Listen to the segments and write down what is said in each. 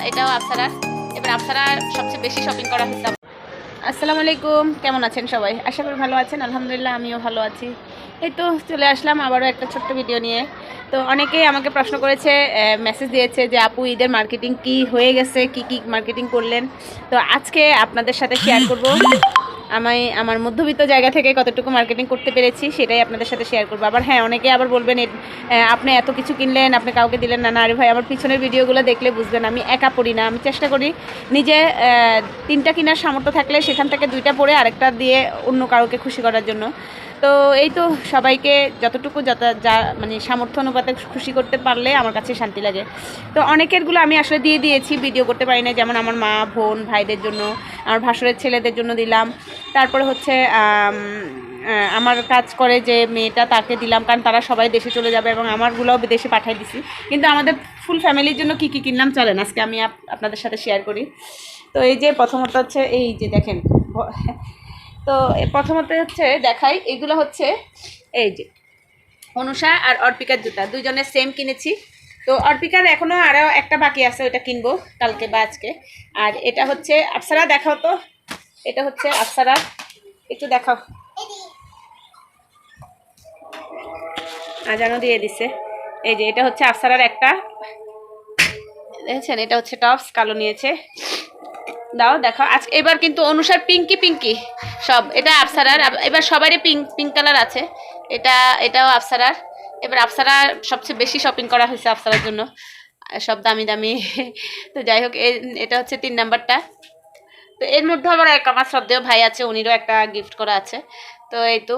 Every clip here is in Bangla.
এটাও আফসারার। এবার আফসারার সবচেয়ে বেশি শপিং করা হয়েছে। আসসালামু আলাইকুম, কেমন আছেন সবাই? আশা করি ভালো আছেন। আলহামদুলিল্লাহ আমিও ভালো আছি। এই তো চলে আসলাম আবারও একটা ছোট্ট ভিডিও নিয়ে। তো অনেকেই আমাকে প্রশ্ন করেছে, মেসেজ দিয়েছে যে আপু ঈদের মার্কেটিং কি হয়ে গেছে, কি কি মার্কেটিং করলেন। তো আজকে আপনাদের সাথে শেয়ার করব আমি আমার মধ্যবিত্ত জায়গা থেকে কতটুকু মার্কেটিং করতে পেরেছি, সেটাই আপনাদের সাথে শেয়ার করবো। আবার হ্যাঁ, অনেকে আবার বলবেন আপনি এত কিছু কিনলেন, আপনি কাউকে দিলেন না। না আরে ভাই, আমার পিছনের ভিডিওগুলো দেখলে বুঝবেন আমি একা পড়ি না। আমি চেষ্টা করি নিজে 3টা কেনার সামর্থ্য থাকলে সেখান থেকে 2টা পরে আরেকটা দিয়ে অন্য কাউকে খুশি করার জন্য। তো এই তো সবাইকে যতটুকু যা মানে সামর্থ্য অনুপাতে খুশি করতে পারলে আমার কাছে শান্তি লাগে। তো অনেকেরগুলো আমি আসলে দিয়ে দিয়েছি, ভিডিও করতে পারি না। যেমন আমার মা, বোন, ভাইদের জন্য, আমার ভাসুরের ছেলেদের জন্য দিলাম। তারপরে হচ্ছে আমার কাজ করে যে মেয়েটা, তাকে দিলাম, কারণ তারা সবাই দেশে চলে যাবে এবং আমারগুলোও দেশে পাঠিয়ে দিছি। কিন্তু আমাদের ফুল ফ্যামিলির জন্য কী কী কিনলাম চলেন আজকে আমি আপনাদের সাথে শেয়ার করি। তো এই যে প্রথমত হচ্ছে এই যে দেখেন, তো প্রথমত হচ্ছে দেখাই, এগুলো হচ্ছে এই যে অনুষা আর অর্পিকার জুতা, দুইজনের সেম কিনেছি। তো অর্পিকার এখনও আরও একটা বাকি আছে, ওইটা কিনবো কালকে বা আজকে। আর এটা হচ্ছে আপ্সারা, দেখাও তো, এটা হচ্ছে আপ্সারা, একটু দেখাও। আজানও দিয়ে দিছে। এই যে এটা হচ্ছে আপ্সারার একটা, দেখেছেন, এটা হচ্ছে টপস, কালো নিয়েছে। দাও দেখাও। আজকে এবার কিন্তু অনুসার পিঙ্কি সব, এটা আফসারার। এবার সবারই পিঙ্ক কালার আছে। এটাও আফসারার। এবার আফসারার সবচেয়ে বেশি শপিং করা হয়েছে আফসারার জন্য, সব দামি দামি। তো যাই হোক, এটা হচ্ছে 3 নাম্বারটা। তো এর মধ্যে আবার আমার শ্রদ্ধেয় ভাই আছে, উনিরও একটা গিফট করা আছে। তো এই তো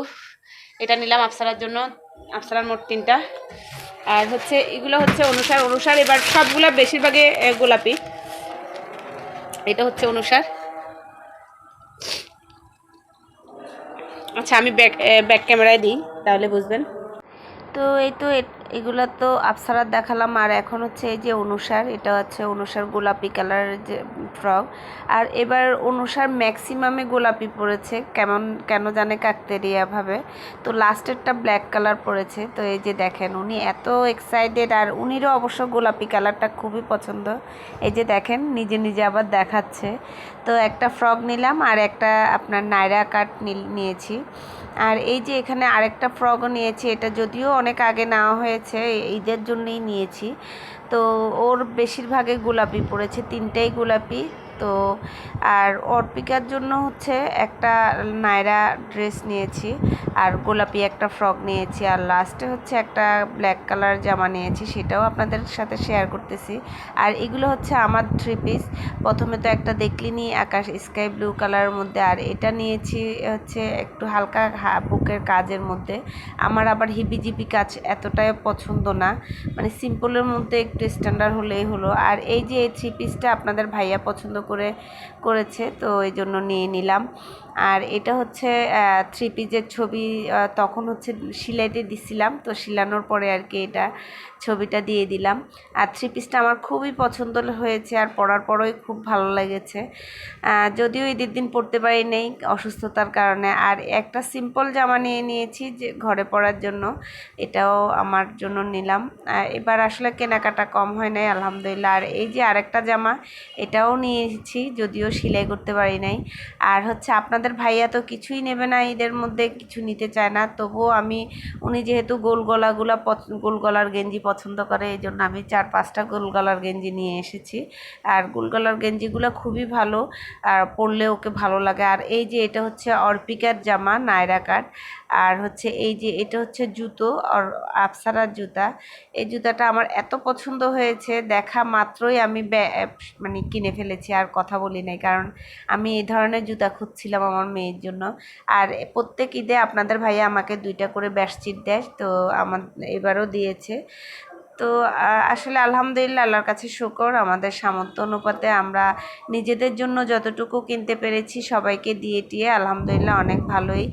এটা নিলাম আফসারার জন্য, আফসারার মোট 3টা। আর হচ্ছে এগুলো হচ্ছে অনুসার। এবার সবগুলো বেশিরভাগই গোলাপি। এটা হচ্ছে অনুসার। আচ্ছা, আমি ব্যাক ক্যামেরায় দিই, তাহলে বুঝবেন। তো এই তো এগুলো তো আপ্সারার দেখালাম। আর এখন হচ্ছে এই যে অনুসার, এটা হচ্ছে অনুসার গোলাপি কালারের যে ফ্রক। আর এবার অনুসার ম্যাক্সিমামে গোলাপি পরেছে, কেন জানে কাকতেরিয়াভাবে। তো লাস্টেরটা ব্ল্যাক কালার পরেছে। তো এই যে দেখেন, উনি এত এক্সাইটেড। আর উনিরও অবশ্য গোলাপি কালারটা খুবই পছন্দ। এই যে দেখেন, নিজে নিজে আবার দেখাচ্ছে। তো একটা ফ্রক নিলাম আর একটা আপনার নায়রা কাট নিয়েছি। আর এই যে এখানে আরেকটা ফ্রকও নিয়েছি, এটা যদিও অনেক আগে নেওয়া হয়েছে, ঈদের জন্যই নিয়েছি। তো ওর বেশিরভাগে গোলাপি পড়েছে, 3টাই গোলাপি। তো আর অর্পিকার জন্য হচ্ছে একটা নায়রা ড্রেস নিয়েছি, আর গোলাপি একটা ফ্রক নিয়েছি, আর লাস্টে হচ্ছে একটা ব্ল্যাক কালার জামা নিয়েছি, সেটাও আপনাদের সাথে শেয়ার করতেছি। আর এগুলো হচ্ছে আমার 3 পিস। প্রথমে তো একটা দেখলিনি আকাশ স্কাই ব্লু কালারের মধ্যে, আর এটা নিয়েছি হচ্ছে একটু হালকা বুকের কাজের মধ্যে। আমার আবার হিবিজিবি কাজ এতটাই পছন্দ না, মানে সিম্পলের মধ্যে একটু স্ট্যান্ডার্ড হলেই হলো। আর এই যে এই 3 পিসটা আপনাদের ভাইয়া পছন্দ করেছে, তো এই জন্য নিয়ে নিলাম। আর এটা হচ্ছে 3 পিসের ছবি, তখন হচ্ছে সিলাইতে দিছিলাম, তো সিলানোর পরে আর কি এটা ছবিটা দিয়ে দিলাম। আর 3 পিসটা আমার খুবই পছন্দ হয়েছে, আর পরার পরেই খুব ভালো লেগেছে। যদিও ঈদের দিন পরতে পারি নেই অসুস্থতার কারণে। আর একটা সিম্পল জামা নিয়েছি যে ঘরে পরার জন্য, এটাও আমার জন্য নিলাম। এবার আসলে কেনাকাটা কম হয় নাই, আলহামদুলিল্লাহ। আর এই যে আরেকটা জামা, এটাও নিয়েছি, যদিও সেলাই করতে পারি নাই। আর হচ্ছে আপনাদের ভাইয়া তো কিছুই নেবে না ঈদের মধ্যে, কিছু নিতে চায় না। তবুও উনি যেহেতু গোল গলার গেঞ্জি পছন্দ করে, এই জন্য আমি 4-5টা গোল গলার গেঞ্জি নিয়ে এসেছি। আর গোল গলার গেঞ্জিগুলো খুবই ভালো, আর পরলে ওকে ভালো লাগে। আর এই যে এটা হচ্ছে অর্পিকার জামা, নায়রা কাট। আর হচ্ছে এই যে এটা হচ্ছে জুতো, আর আফসারার জুতা। এই জুতাটা আমার এত পছন্দ হয়েছে, দেখা মাত্রই আমি মানে কিনে ফেলেছি, আর কথা বলি নাই, কারণ আমি এই ধরনের জুতা খুঁজছিলাম আমার মেয়ের জন্য। আর প্রত্যেক ঈদে আপনাদের ভাইয়া আমাকে 2টা করে বেডশিট দেয়, তো এবারও দিয়েছে। তো আসলে আলহামদুলিল্লাহ, আল্লাহর কাছে শুকর, আমাদের সামর্থ্য অনুপাতে আমরা নিজেদের জন্য যতটুকু কিনতে পেরেছি সবাইকে দিয়ে আলহামদুলিল্লাহ অনেক ভালোই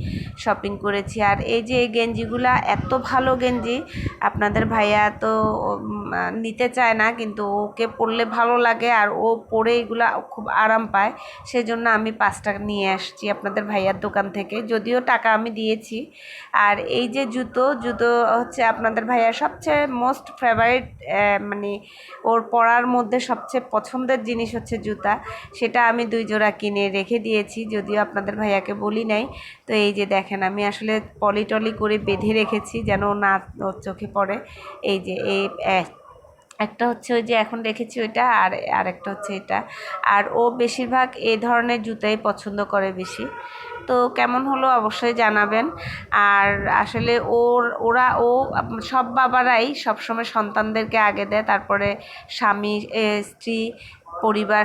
শপিং করেছি। আর এই যে এই গেঞ্জিগুলা এত ভালো গেঞ্জি, আপনাদের ভাইয়া তো নিতে চায় না, কিন্তু ওকে পরলে ভালো লাগে, আর ও পরে এগুলা খুব আরাম পায়। সেজন্য আমি 5টা নিয়ে আসছি আপনাদের ভাইয়ার দোকান থেকে, যদিও টাকা আমি দিয়েছি। আর এই যে জুতো হচ্ছে আপনাদের ভাইয়ার সবচেয়ে মোস্ট ফেভারিট ফেভারিট, মানে ওর পরার মধ্যে সবচেয়ে পছন্দের জিনিস হচ্ছে জুতা। সেটা আমি 2 জোড়া কিনে রেখে দিয়েছি, যদিও আপনাদের ভাইয়াকে বলি নাই। তো এই যে দেখেন, আমি আসলে পলি করে বেঁধে রেখেছি যেন না ওর চোখে পড়ে। এই যে এই একটা হচ্ছে ওই যে এখন রেখেছি ওইটা, আর আরেকটা হচ্ছে এটা। আর ও বেশিরভাগ এই ধরনের জুতাই পছন্দ করে বেশি। তো কেমন হলো অবশ্যই জানাবেন। আর আসলে ও সব বাবারাই সবসময় সন্তানদেরকে আগে দেয়, তারপরে স্বামী, স্ত্রী, পরিবার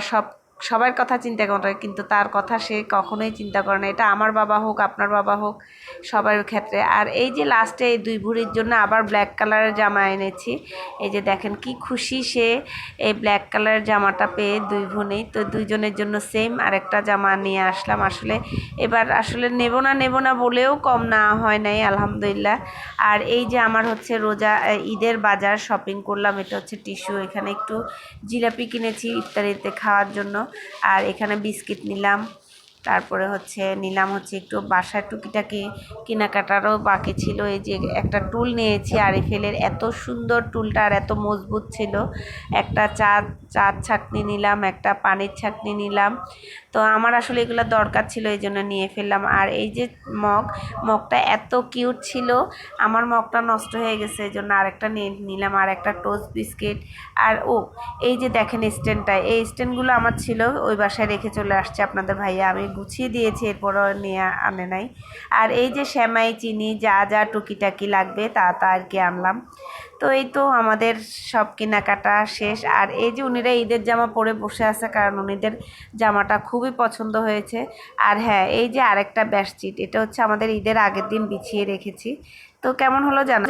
সবার কথা চিন্তা করে, কিন্তু তার কথা সে কখনোই চিন্তা করে না। এটা আমার বাবা হোক, আপনার বাবা হোক, সবার ক্ষেত্রে। আর এই যে লাস্টে এই 2 ভরির জন্য আবার ব্ল্যাক কালারের জামা এনেছি। এই যে দেখেন কি খুশি সে এই ব্ল্যাক কালারের জামাটা পেয়ে, 2 বোনেই। তো 2 জনের জন্য সেম আরেকটা জামা নিয়ে আসলাম। আসলে এবার আসলে নেব না বলেও কম না হয় নাই, আলহামদুলিল্লাহ। আর এই যে আমার হচ্ছে ঈদের বাজার শপিং করলাম। এটা হচ্ছে টিস্যু, এখানে একটু জিলাপি কিনেছি ইফতারিতে খাওয়ার জন্য। আর এখানে বিস্কিট নিলাম, তারপরে নিলাম একটু বাসায় টুকিটাকি কেনাকাটারও বাকি ছিল। এই যে একটা টুল নিয়েছি আরিফেলের, এত সুন্দর টুলটা আর এত মজবুত ছিল। একটা চার ছাঁকনি নিলাম, একটা পানির ছাঁকনি নিলাম। তো আমার আসলে এগুলো দরকার ছিল, এই জন্য নিয়ে ফেললাম। আর এই যে মগটা এত কিউট ছিল, আমার মগটা নষ্ট হয়ে গেছে, এই জন্য আরেকটা নিলাম। আর একটা টোস্ট বিস্কিট। আর এই যে দেখেন স্ট্যান্ডটা, এই স্ট্যান্ডগুলো আমার ছিল, ওই বাসায় রেখে চলে আসছে আপনাদের ভাইয়া। আমি গুছিয়ে দিয়েছি, এরপরও নিয়ে আনে নাই। আর এই যে সেমাই, চিনি, যা যা টুকিটাকি লাগবে তা আর কি আনলাম। তো এই তো আমাদের সব কেনাকাটা শেষ। আর এই যে উনিরা ঈদের জামা পরে বসে আছে, কারণ উনিদের জামাটা খুবই পছন্দ হয়েছে। আর হ্যাঁ, এই যে আরেকটা বেডশিট, এটা হচ্ছে আমাদের ঈদের আগের দিন বিছিয়ে রেখেছি। তো কেমন হলো জানা।